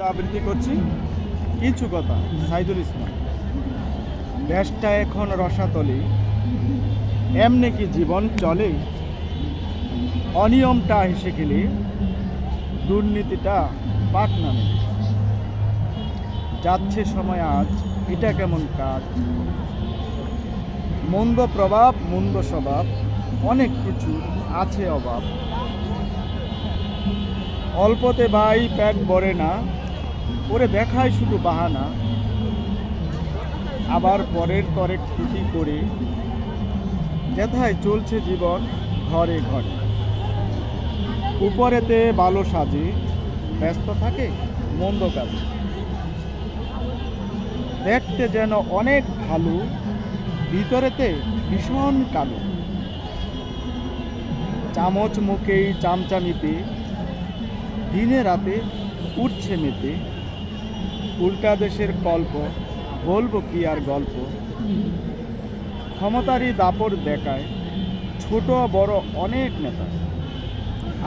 আবৃত্তি করছি কিছু কথা। সাইদুল ইসলাম। দেশটা এখন রসাতলে, এমনি কি জীবন চলে? অনিয়মটা হেসে খেলে, দুর্নীতিটা পাট নামে। যাচ্ছে সময় আজ, এটা কেমন কাজ? মন্দ প্রভাব, মন্দ স্বভাব, অনেক কিছু আছে অভাব। অল্পতে ভাই পেট ভরে না, ওরে দেখায় শুধু বাহানা। আবার পরের করে ক্ষতি করে, যেথায় চলছে জীবন ঘরে ঘরে। উপরেতে ভালো সাজে, ব্যস্ত থাকে মন্দ কাজে। দেখতে যেন অনেক ভালো, ভিতরেতে ভীষণ কালো। চামচ মুখেই চামচামিতে, দিনে রাতে উঠছে মেতে। উল্টা দেশের কল্প, বলবো কি আর গল্প। ক্ষমতারই দাপট দেখায় ছোট বড় অনেক নেতা।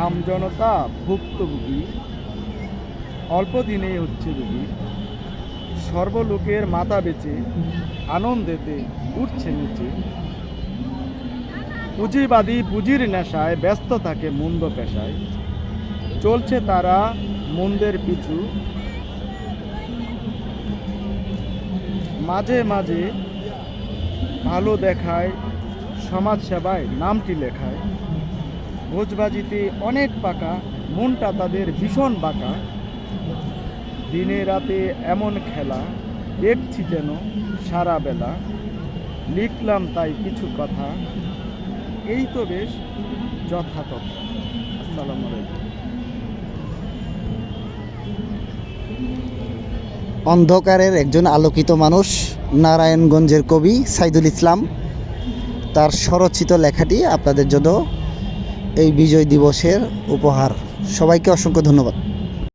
আমজনতা ভুক্তভোগী, অল্প দিনেই হচ্ছে রোগী। সর্বলোকের মাথা বেচে, আনন্দেতে উঠছে নিচে। পুঁজিবাদী পুঁজির নেশায় ব্যস্ত থাকে মন্দ পেশায়। চলছে তারা মন্দের পিছু, মাঝে মাঝে ভালো দেখায়, সমাজ সেবায় নামটি লেখায়। ভোজবাজিতে অনেক পাকা, মনটা তাদের ভীষণ বাঁকা। দিনে রাতে এমন খেলা, দেখছি যেন সারা বেলা। লিখলাম তাই কিছু কথা, এই তো বেশ যথাযথ। আসসালামু আলাইকুম। অন্ধকারের একজন আলোকিত মানুষ, নারায়ণগঞ্জের কবি সাইদুল ইসলাম। তার স্বরচিত লেখাটি আপনাদের জন্য এই বিজয় দিবসের উপহার। সবাইকে অসংখ্য ধন্যবাদ।